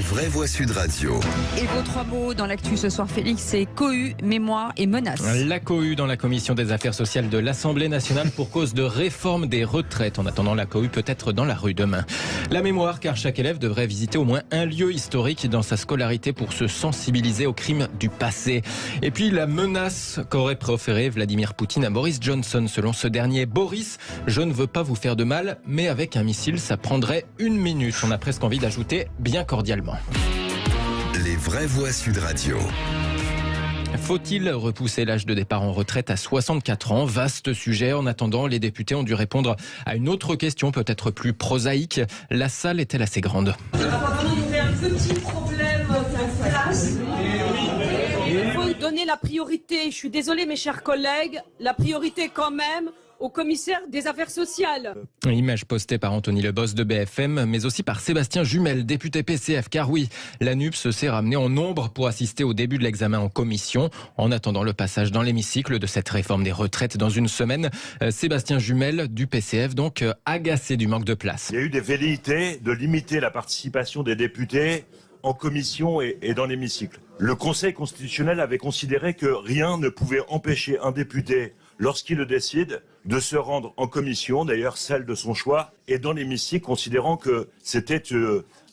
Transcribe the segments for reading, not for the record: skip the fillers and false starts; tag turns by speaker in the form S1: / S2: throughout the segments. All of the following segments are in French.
S1: vraies voix Sud Radio.
S2: Et vos trois mots dans l'actu ce soir, Félix, c'est cohue, mémoire et menace.
S3: La cohue dans la commission des affaires sociales de l'Assemblée nationale pour cause de réforme des retraites. En attendant, la cohue peut être dans la rue demain. La mémoire, car chaque élève devrait visiter au moins un lieu historique dans sa scolarité pour se sensibiliser aux crimes du passé. Et puis la menace qu'aurait proférée Vladimir Poutine à Boris Johnson. Selon ce dernier, Boris, je ne veux pas vous faire de mal, mais avec un missile, ça prendrait 1 minute. On a presque envie d'ajouter bien cordialement.
S1: Les vraies voix Sud Radio.
S3: Faut-il repousser l'âge de départ en retraite à 64 ans? Vaste sujet. En attendant, les députés ont dû répondre à une autre question, peut-être plus prosaïque. La salle est-elle assez grande?
S4: Apparemment, il y a un petit problème de place. Il faut donner la priorité. Je suis désolée, mes chers collègues, la priorité quand même au commissaire des affaires sociales.
S3: Image postée par Anthony Leboss de BFM, mais aussi par Sébastien Jumel, député PCF. Car oui, la NUPES s'est ramenée en nombre pour assister au début de l'examen en commission. En attendant le passage dans l'hémicycle de cette réforme des retraites dans une semaine, Sébastien Jumel du PCF, donc agacé du manque de place.
S5: Il y a eu des velléités de limiter la participation des députés en commission et dans l'hémicycle. Le Conseil constitutionnel avait considéré que rien ne pouvait empêcher un député, lorsqu'il le décide, de se rendre en commission, d'ailleurs celle de son choix, et dans l'hémicycle, considérant que c'était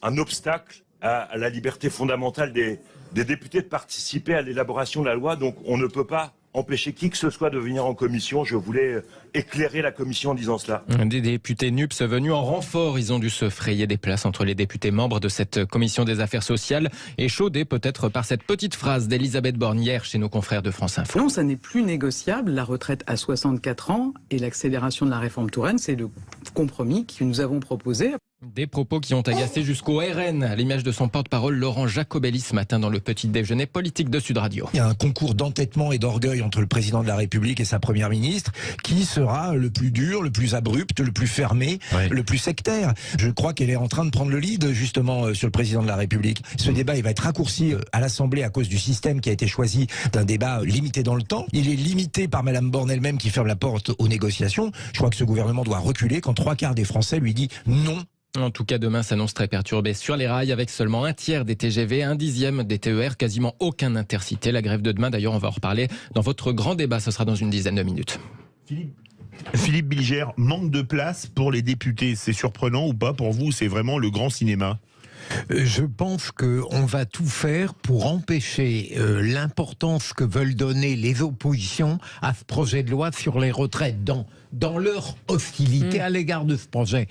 S5: un obstacle à la liberté fondamentale des députés de participer à l'élaboration de la loi. Donc on ne peut pas empêcher qui que ce soit de venir en commission. Je voulais éclairer la commission en disant cela.
S3: Des députés NUPES venus en renfort, ils ont dû se frayer des places entre les députés membres de cette commission des affaires sociales, échaudés peut-être par cette petite phrase d'Elisabeth Borne hier chez nos confrères de France Info.
S6: Non, ça n'est plus négociable, la retraite à 64 ans et l'accélération de la réforme Touraine, c'est le compromis que nous avons proposé.
S3: Des propos qui ont agacé jusqu'au RN, à l'image de son porte-parole Laurent Jacobelli ce matin dans le petit déjeuner politique de Sud Radio.
S7: Il y a un concours d'entêtement et d'orgueil entre le président de la République et sa première ministre. Qui sera le plus dur, le plus abrupt, le plus fermé, le plus sectaire? Je crois qu'elle est en train de prendre le lead justement sur le président de la République. Ce débat, il va être raccourci à l'Assemblée à cause du système qui a été choisi d'un débat limité dans le temps. Il est limité par Madame Borne elle-même qui ferme la porte aux négociations. Je crois que ce gouvernement doit reculer quand 3/4 des Français lui dit non.
S3: En tout cas, demain s'annonce très perturbé sur les rails avec seulement 1/3 des TGV, 1/10 des TER, quasiment aucun intercité. La grève de demain, d'ailleurs, on va en reparler dans votre grand débat. Ce sera dans une dizaine de minutes.
S8: Philippe Bilger, manque de place pour les députés. C'est surprenant ou pas pour vous? C'est vraiment le grand cinéma?
S9: Je pense qu'on va tout faire pour empêcher l'importance que veulent donner les oppositions à ce projet de loi sur les retraites dans leur hostilité à l'égard de ce projet.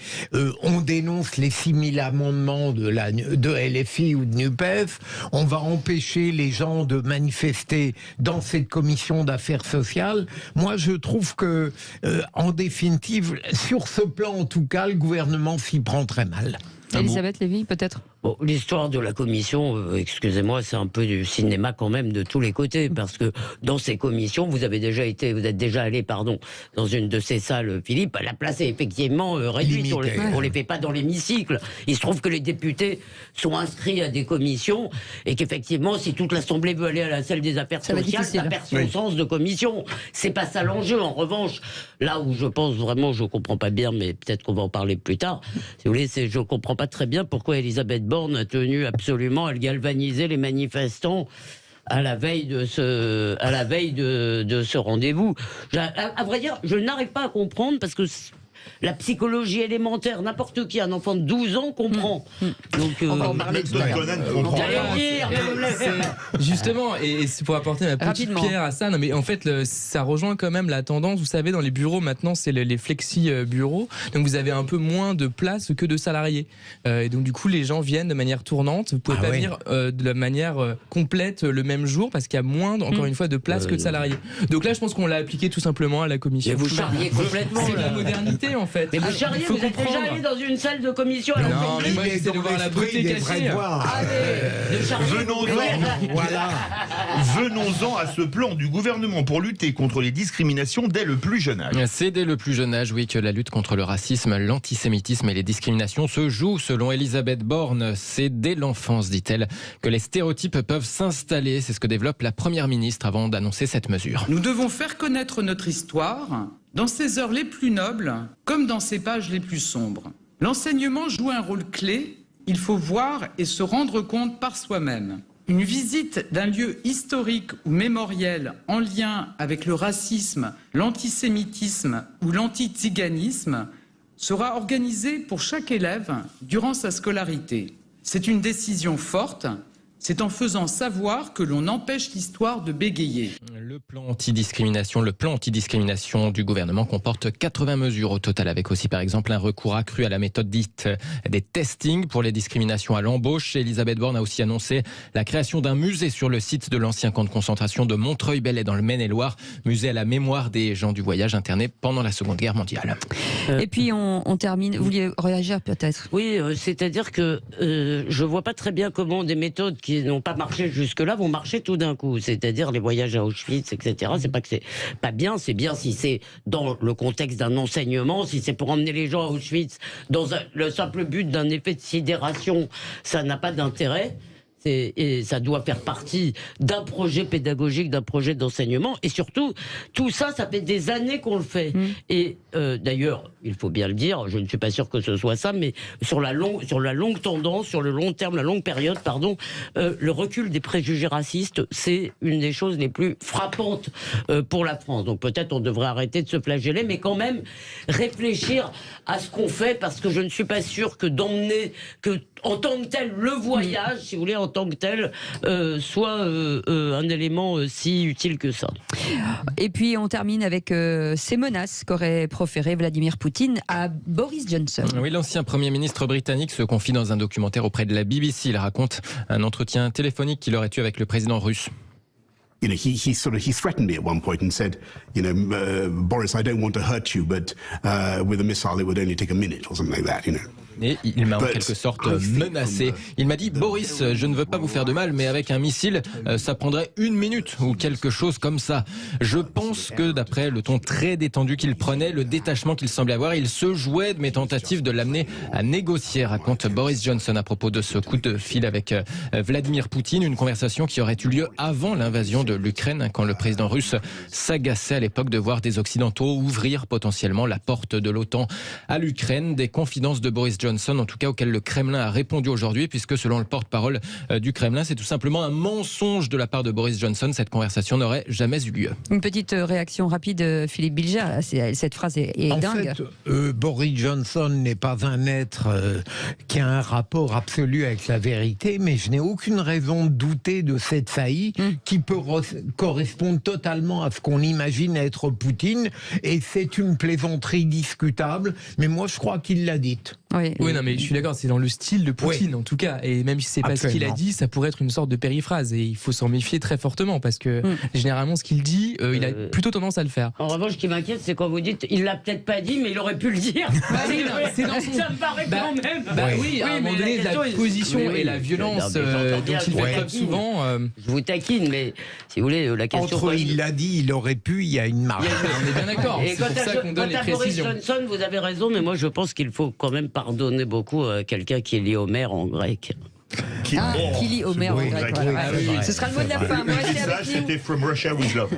S9: On dénonce les 6000 amendements de LFI ou de NUPES. On va empêcher les gens de manifester dans cette commission d'affaires sociales. Moi, je trouve que, en définitive, sur ce plan, en tout cas, le gouvernement s'y prend très mal.
S2: Elisabeth Lévy, peut-être?
S10: Bon, l'histoire de la commission, excusez-moi, c'est un peu du cinéma quand même de tous les côtés, parce que dans ces commissions, vous êtes déjà allé, dans une de ces salles, Philippe. La place est effectivement réduite. On les fait pas dans l'hémicycle. Il se trouve que les députés sont inscrits à des commissions et qu'effectivement, si toute l'Assemblée veut aller à la salle des affaires sociales, ça perd son sens de commission. C'est pas ça l'enjeu. En revanche, là où je pense vraiment, je comprends pas bien, mais peut-être qu'on va en parler plus tard. Si vous voulez, je comprends pas très bien pourquoi Elisabeth Borne a tenu absolument à galvaniser les manifestants à la veille de ce rendez-vous. À vrai dire, je n'arrive pas à comprendre parce que la psychologie élémentaire, n'importe qui, un enfant de 12 ans comprend. Donc,
S2: on va en parler tout à
S11: l'heure. Justement, et c'est pour apporter ma petite pierre à ça, non, mais en fait, ça rejoint quand même la tendance. Vous savez, dans les bureaux, maintenant, c'est les flexi-bureaux. Donc, vous avez un peu moins de place que de salariés. Et donc, du coup, les gens viennent de manière tournante. Vous pouvez pas venir de la manière complète le même jour parce qu'il y a moins, encore une fois, de place que de salariés. Donc là, je pense qu'on l'a appliqué tout simplement à la commission.
S10: Mais vous charriez complètement.
S11: C'est la modernité, en fait.
S10: Mais vous charriez, vous êtes déjà allé dans une salle de commission à l'Assemblée?
S11: Non, mais moi, j'essaie de voir la beauté cachée.
S8: Venons-en à ce plan du gouvernement pour lutter contre les discriminations dès le plus jeune âge.
S3: C'est dès le plus jeune âge, oui, que la lutte contre le racisme, l'antisémitisme et les discriminations se joue, selon Elisabeth Borne. C'est dès l'enfance, dit-elle, que les stéréotypes peuvent s'installer. C'est ce que développe la Première ministre avant d'annoncer cette mesure.
S12: Nous devons faire connaître notre histoire dans ses heures les plus nobles comme dans ses pages les plus sombres. L'enseignement joue un rôle clé il faut voir et se rendre compte par soi-même. Une visite d'un lieu historique ou mémoriel en lien avec le racisme, l'antisémitisme ou l'antiziganisme sera organisée pour chaque élève durant sa scolarité. C'est une décision forte. C'est en faisant savoir que l'on empêche l'histoire de bégayer.
S3: Le plan antidiscrimination du gouvernement comporte 80 mesures au total, avec aussi par exemple un recours accru à la méthode dite des testings pour les discriminations à l'embauche. Elisabeth Borne a aussi annoncé la création d'un musée sur le site de l'ancien camp de concentration de Montreuil-Bellay dans le Maine-et-Loire, musée à la mémoire des gens du voyage internés pendant la Seconde Guerre mondiale.
S2: Et puis on termine. Vous vouliez réagir peut-être?
S10: Oui, c'est-à-dire que je vois pas très bien comment des méthodes qui n'ont pas marché jusque-là vont marcher tout d'un coup. C'est-à-dire les voyages à Auschwitz, etc. C'est pas que c'est pas bien, c'est bien si c'est dans le contexte d'un enseignement, si c'est pour emmener les gens à Auschwitz dans le simple but d'un effet de sidération, ça n'a pas d'intérêt. Et ça doit faire partie d'un projet pédagogique, d'un projet d'enseignement. Et surtout, tout ça, ça fait des années qu'on le fait. Et d'ailleurs, il faut bien le dire, je ne suis pas sûr que ce soit ça, mais sur la longue tendance, sur le long terme, la longue période, pardon, le recul des préjugés racistes, c'est une des choses les plus frappantes pour la France. Donc peut-être on devrait arrêter de se flageller, mais quand même réfléchir à ce qu'on fait, parce que je ne suis pas sûr que d'emmener, que en tant que tel, le voyage, si vous voulez, en tant que tel, soit un élément si utile que ça.
S2: Et puis on termine avec ces menaces qu'aurait proférées Vladimir Poutine à Boris Johnson.
S3: Oui, l'ancien Premier ministre britannique se confie dans un documentaire auprès de la BBC. Il raconte un entretien téléphonique qu'il aurait eu avec le président russe.
S13: You know, he threatened me at one point and said, Boris, I don't want to hurt you, but with a missile it would only take a minute or something like that, you know.
S3: Et il m'a en quelque sorte menacé. Il m'a dit, Boris, je ne veux pas vous faire de mal, mais avec un missile, ça prendrait 1 minute ou quelque chose comme ça. Je pense que d'après le ton très détendu qu'il prenait, le détachement qu'il semblait avoir, il se jouait de mes tentatives de l'amener à négocier, raconte Boris Johnson à propos de ce coup de fil avec Vladimir Poutine. Une conversation qui aurait eu lieu avant l'invasion de l'Ukraine, quand le président russe s'agaçait à l'époque de voir des Occidentaux ouvrir potentiellement la porte de l'OTAN à l'Ukraine. Des confidences de Boris Johnson, en tout cas auquel le Kremlin a répondu aujourd'hui, puisque selon le porte-parole du Kremlin, c'est tout simplement un mensonge de la part de Boris Johnson. Cette conversation n'aurait jamais eu lieu.
S2: Une petite réaction rapide, Philippe Bilger. Cette phrase est dingue.
S9: En fait, Boris Johnson n'est pas un être qui a un rapport absolu avec la vérité, mais je n'ai aucune raison de douter de cette faillie qui peut correspondre totalement à ce qu'on imagine être Poutine, et c'est une plaisanterie discutable, mais moi je crois qu'il l'a dite.
S11: Oui, non, mais je suis d'accord, c'est dans le style de Poutine, en tout cas. Et même si c'est pas ce qu'il a dit, ça pourrait être une sorte de périphrase. Et il faut s'en méfier très fortement, parce que généralement, ce qu'il dit, il a plutôt tendance à le faire.
S10: En revanche, ce qui m'inquiète, c'est quand vous dites, il l'a peut-être pas dit, mais il aurait pu le dire.
S11: C'est dans son...
S10: Ça me paraît quand même.
S11: Oui, à un moment donné, la position et la violence dont il fait preuve souvent.
S10: Je vous taquine, mais si vous voulez, la question.
S9: Entre il l'a dit, il aurait pu, il y a une marge.
S11: On est bien d'accord. C'est pour ça qu'on donne les précisions.
S10: Boris Johnson, vous avez raison, mais moi je pense qu'il faut quand même pardonner beaucoup à quelqu'un qui lit Homère en grec.
S2: Qui lit Homère en grec.
S8: Ce
S2: sera le mot de la fin.
S8: C'était From Russia with Love.